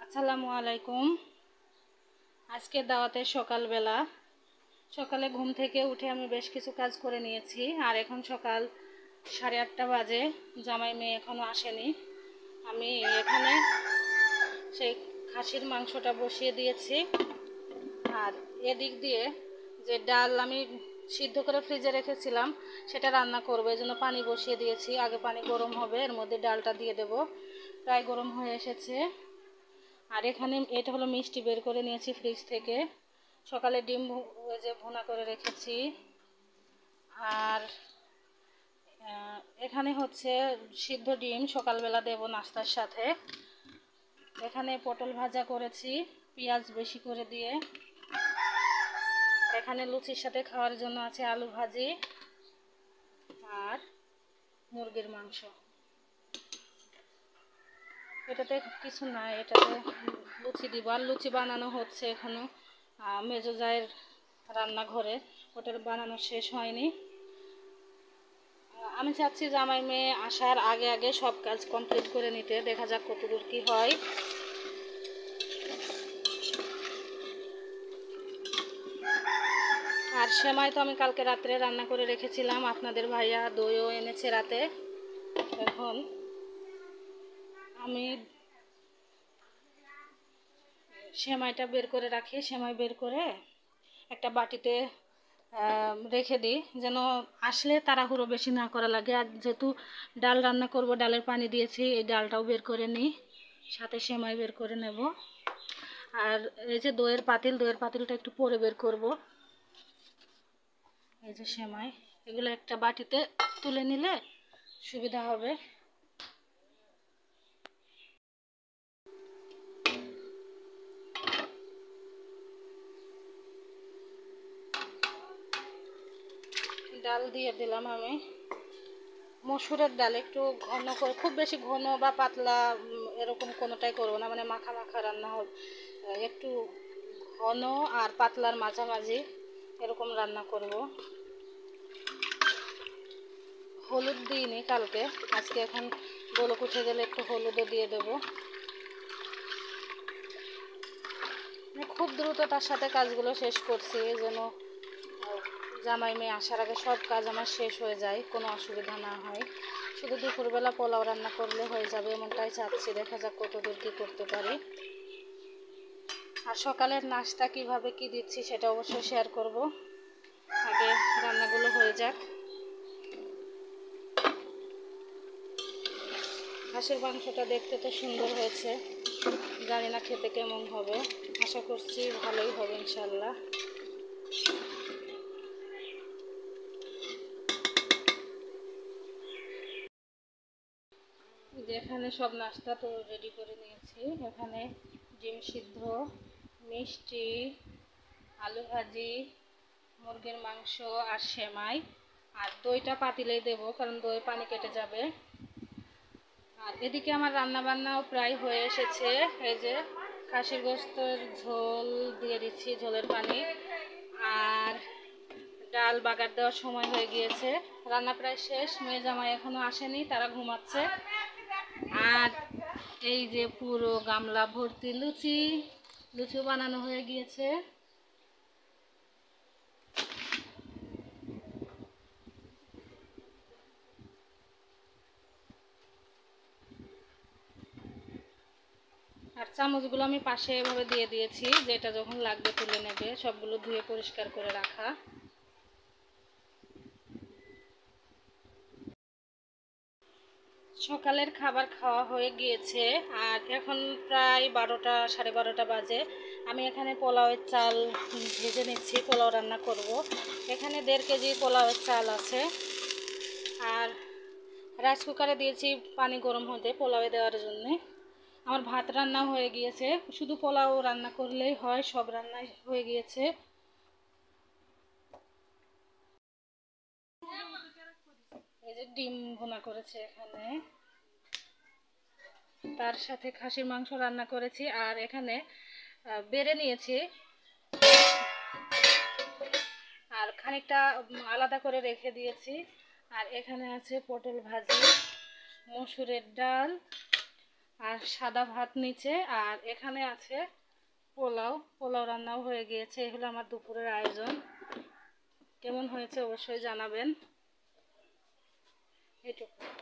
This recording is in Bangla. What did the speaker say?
আসসালামু আলাইকুম। আজকে দাওয়াতে সকালে ঘুম থেকে উঠে আমি বেশ কিছু কাজ করে নিয়েছি। আর এখন সকাল 8:30 বাজে, জামাই মেয়ে এখনও আসেনি। আমি এখানে সেই খাসির মাংসটা বসিয়ে দিয়েছি। আর এদিক দিয়ে যে ডাল আমি সিদ্ধ করে ফ্রিজে রেখেছিলাম সেটা রান্না করবো, এই জন্য পানি বসিয়ে দিয়েছি। আগে পানি গরম হবে, এর মধ্যে ডালটা দিয়ে দেব। প্রায় গরম হয়ে এসেছে। আর এখানে এটা হলো মিষ্টি বের করে নিয়েছি ফ্রিজ থেকে। সকালে ডিম ভুনা করে রেখেছি। আর এখানে হচ্ছে সিদ্ধ ডিম সকালবেলা দেব নাস্তার সাথে। এখানে পটল ভাজা করেছি পেঁয়াজ বেশি করে দিয়ে। এখানে লুচির সাথে খাওয়ার জন্য আছে আলু ভাজি আর মুরগির মাংস। এটাতে কিছু না, এটাতে লুচি দিব। আর লুচি বানানো হচ্ছে এখনো মেজো জায়ের রান্নাঘরে, ওটার বানানো শেষ হয়নি। আমি চাচ্ছি জামাই মেয়ে আসার আগে আগে সব কাজ কমপ্লিট করে নিতে, দেখা যাক কতদূর কি হয়। আর সেমাই তো আমি কালকে রাত্রে রান্না করে রেখেছিলাম, আপনাদের ভাইয়া দইও এনেছে রাতে। এখন আমি সেমাইটা বের করে রাখি, সেমাই বের করে একটা বাটিতে রেখে দিই, যেন আসলে তাড়াহুড়ো বেশি না করা লাগে। আর যেহেতু ডাল রান্না করব, ডালের পানি দিয়েছি, এই ডালটাও বের করে নিই, সাথে সেমাই বের করে নেব। আর এই যে দইয়ের পাতিলটা একটু পরে বের করব। এই যে সেমাই, এগুলো একটা বাটিতে তুলে নিলে সুবিধা হবে। ডাল দিয়ে দিলাম আমি মসুরের ডাল, একটু ঘন করে, খুব বেশি ঘন বা পাতলা এরকম কোনোটাই করবো না, মানে মাখা মাখা রান্না হবে। একটু ঘন আর পাতলার মাঝামাঝি এরকম রান্না করব। হলুদ দিইনি কালকে, আজকে এখন গোলক উঠে গেলে একটু হলুদও দিয়ে দেব। খুব দ্রুত তার সাথে কাজগুলো শেষ করছি, যেন জামাই মেয়ে আসার আগে সব কাজ আমার শেষ হয়ে যায়, কোনো অসুবিধা না হয়। শুধু দুপুরবেলা পোলাও রান্না করলে হয়ে যাবে, এমনটাই চাচ্ছি। দেখা যাক কতদূর কী করতে পারি। আর সকালের নাস্তা কিভাবে কি দিচ্ছি সেটা অবশ্যই শেয়ার করব, আগে রান্নাগুলো হয়ে যাক। হাঁসের মাংসটা দেখতে তো সুন্দর হয়েছে, জানি না খেতে কেমন হবে, আশা করছি ভালোই হবে ইনশাল্লাহ। এখানে সব নাস্তা তো রেডি করে নিয়েছি। এখানে ডিম সিদ্ধ, মিষ্টি, আলু ভাজি, মুরগির মাংস আর সেমাই। আর দইটা পাতিলেই দেব, কারণ দই পানি কেটে যাবে। আর এদিকে আমার রান্না বান্নাও প্রায় হয়ে এসেছে। এই যে খাসির গোশতের ঝোল দিয়ে দিচ্ছি, ঝোলের পানি। আর ডাল বাগার দেওয়ার সময় হয়ে গিয়েছে, রান্না প্রায় শেষ। মেয়ে জামাই এখনো আসেনি, তারা ঘুমাচ্ছে। আর এই যে পুরো গামলা ভর্তি লুচি বানানো হয়ে গিয়েছে। আর চামচগুলো আমি পাশে এভাবে দিয়ে দিয়েছি, যেটা যখন লাগবে তুলে নেবে। সবগুলো ধুয়ে পরিষ্কার করে রাখা। সকালের খাবার খাওয়া হয়ে গিয়েছে। আর এখন প্রায় 12টা, 12:30 বাজে। আমি এখানে পোলাওয়ের চাল ভেজে নিচ্ছি, পোলাও রান্না করব। এখানে 1.5 কেজি পোলাওয়ের চাল আছে। আর রাইস কুকারে দিয়েছি পানি গরম হতে পোলাওয়ে দেওয়ার জন্যে। আমার ভাত রান্না হয়ে গিয়েছে, শুধু পোলাও রান্না করলেই হয়, সব রান্নাই হয়ে গিয়েছে। এই যে ডিম ভুনা করেছে এখানে, তার সাথে খাসির মাংস রান্না করেছি। আর এখানে বেড়ে নিয়েছি আর খানিকটা আলাদা করে রেখে দিয়েছি। আর এখানে আছে পটল ভাজি, মসুরের ডাল, আর সাদা ভাত নিচে, আর এখানে আছে পোলাও। পোলাও রান্নাও হয়ে গিয়েছে। এগুলো আমার দুপুরের আয়োজন। কেমন হয়েছে অবশ্যই জানাবেন। এটুকু।